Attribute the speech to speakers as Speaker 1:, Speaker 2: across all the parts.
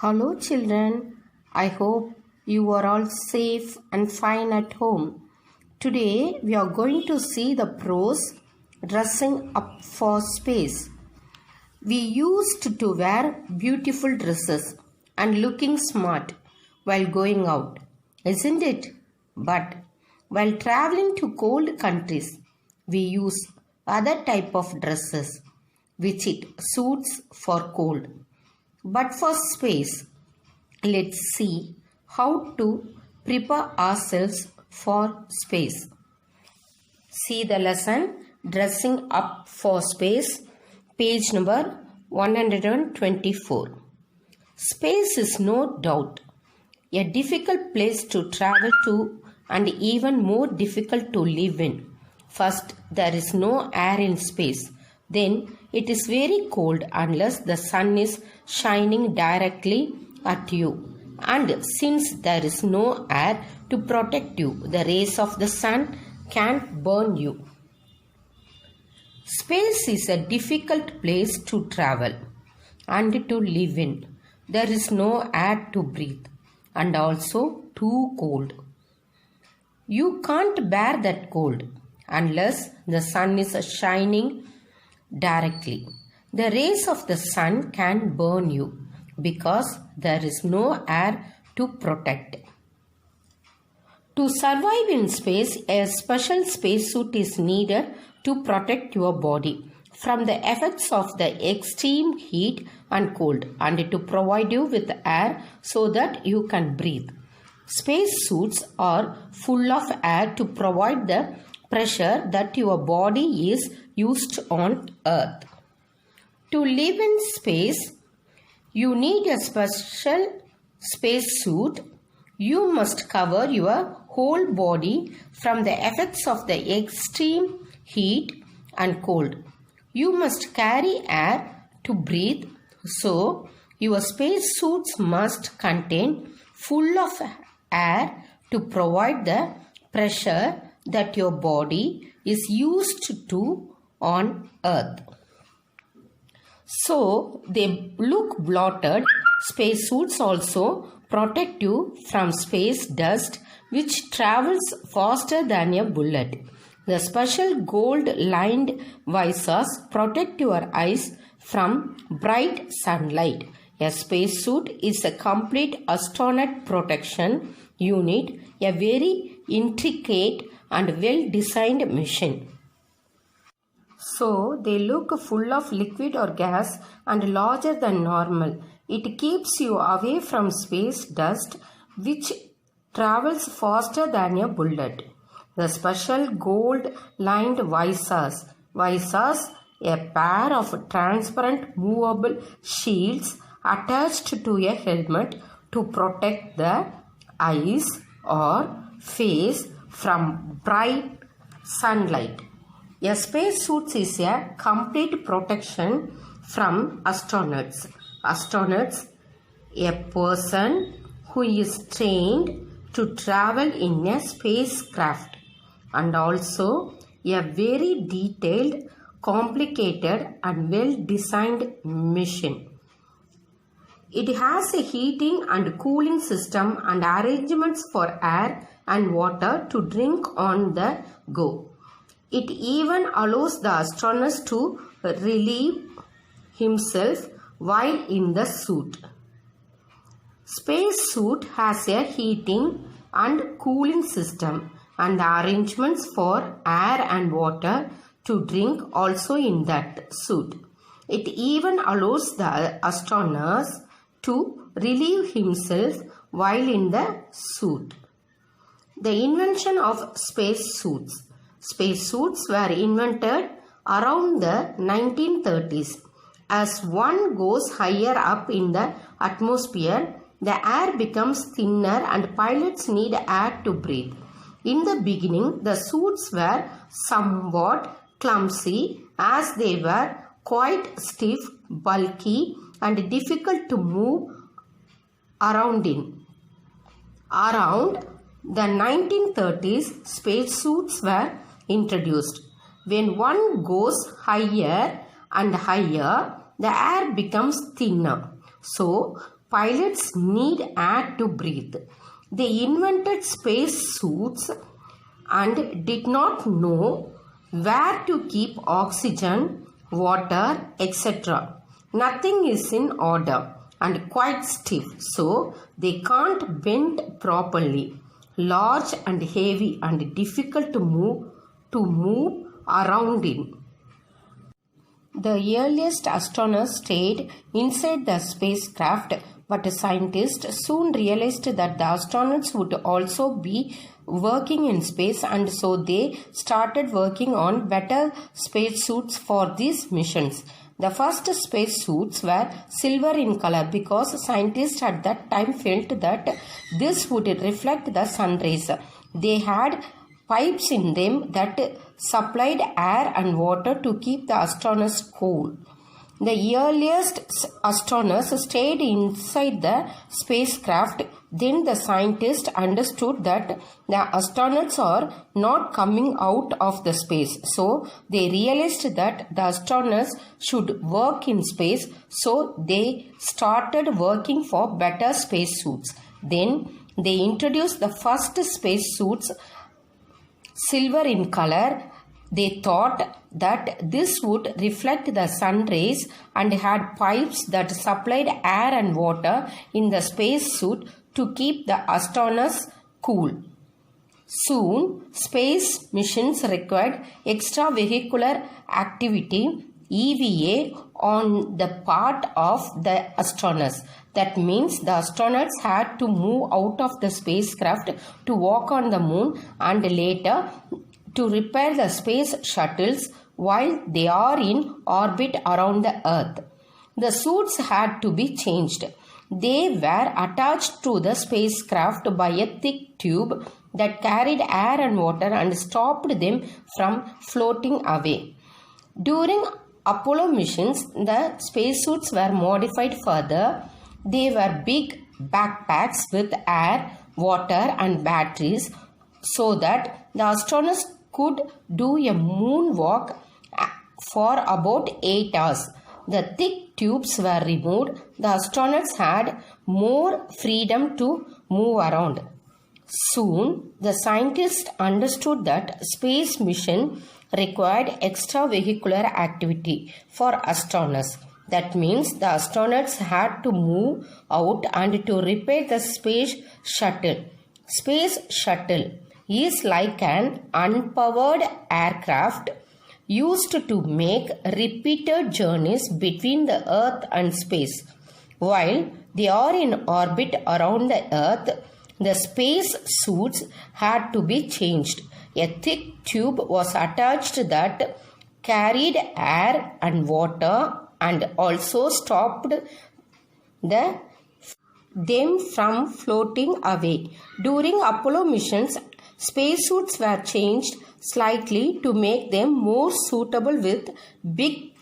Speaker 1: Hello, children. I hope you are all safe and fine at home. Today, we are going to see the pros dressing up for space. We used to wear beautiful dresses and looking smart while going out, isn't it? But while traveling to cold countries, we use other type of dresses which it suits for cold. But for space, let's see how to prepare ourselves for space. See the lesson Dressing Up for Space, page number 124. Space is no doubt a difficult place to travel to and even more difficult to live in. First, there is no air in space. Then, it is very cold unless the sun is shining directly at you. And since there is no air to protect you, the rays of the sun can burn you. Space is a difficult place to travel and to live in. There is no air to breathe and also too cold. You can't bear that cold unless the sun is shining directly. The rays of the sun can burn you because there is no air to protect. To survive in space, a special spacesuit is needed to protect your body from the effects of the extreme heat and cold and to provide you with air so that you can breathe. Spacesuits are full of air to provide the pressure that your body is used on Earth. To live in space, you need a special spacesuit. You must cover your whole body from the effects of the extreme heat and cold. You must carry air to breathe, so your spacesuits must contain full of air to provide the pressure that your body is used to on Earth. So they look bloated. Spacesuits also protect you from space dust which travels faster than a bullet. The special gold-lined visors protect your eyes from bright sunlight. A spacesuit is a complete astronaut protection unit, a very intricate and well-designed machine. So, they look full of liquid or gas and larger than normal. It keeps you away from space dust which travels faster than a bullet. The special gold-lined visors, a pair of transparent movable shields attached to a helmet to protect the eyes or face from bright sunlight. A spacesuit is a complete protection from astronauts. Astronauts, a person who is trained to travel in a spacecraft and also a very detailed, complicated and well-designed mission. It has a heating and cooling system and arrangements for air and water to drink on the go. It even allows the astronaut to relieve himself while in the suit. Spacesuit has a heating and cooling system and arrangements for air and water to drink also in that suit. It even allows the astronaut to relieve himself while in the suit. The invention of spacesuits. Spacesuits were invented around the 1930s. As one goes higher up in the atmosphere, the air becomes thinner and pilots need air to breathe. In the beginning, the suits were somewhat clumsy as they were quite stiff, bulky and difficult to move around in. Around the 1930s, spacesuits were introduced. When one goes higher and higher, the air becomes thinner. So, pilots need air to breathe. They invented space suits and did not know where to keep oxygen, water, etc. Nothing is in order and quite stiff, so they can't bend properly. Large and heavy and difficult to move around in. The earliest astronauts stayed inside the spacecraft, but scientists soon realized that the astronauts would also be working in space, and so they started working on better spacesuits for these missions. The first spacesuits were silver in color because scientists at that time felt that this would reflect the sun rays. They had pipes in them that supplied air and water to keep the astronauts cool. The earliest astronauts stayed inside the spacecraft. Then the scientists understood that the astronauts are not coming out of the space. So they realized that the astronauts should work in space. So they started working for better spacesuits. Then they introduced the first spacesuits, silver in color. They thought that this would reflect the sun rays and had pipes that supplied air and water in the spacesuit to keep the astronauts cool. Soon, space missions required extravehicular activity EVA on the part of the astronauts. That means the astronauts had to move out of the spacecraft to walk on the moon and later to repair the space shuttles while they are in orbit around the Earth. The suits had to be changed. They were attached to the spacecraft by a thick tube that carried air and water and stopped them from floating away. During Apollo missions, the spacesuits were modified further. They were big backpacks with air, water, and batteries so that the astronauts could do a moonwalk for about 8 hours. The thick tubes were removed. The astronauts had more freedom to move around. Soon, the scientists understood that space mission required extravehicular activity for astronauts. That means the astronauts had to move out and to repair the space shuttle. Space shuttle is like an unpowered aircraft used to make repeated journeys between the Earth and space. While they are in orbit around the Earth, the space suits had to be changed. A thick tube was attached that carried air and water and also stopped them from floating away. During Apollo missions, spacesuits were changed slightly to make them more suitable with big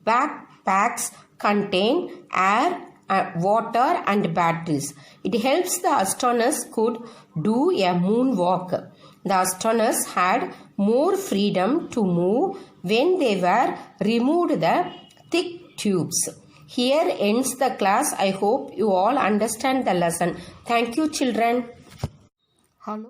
Speaker 1: backpacks contain air, water and batteries. It helps the astronauts could do a moonwalk. The astronauts had more freedom to move when they were removed the thick tubes. Here ends the class. I hope you all understand the lesson. Thank you, children. Hello.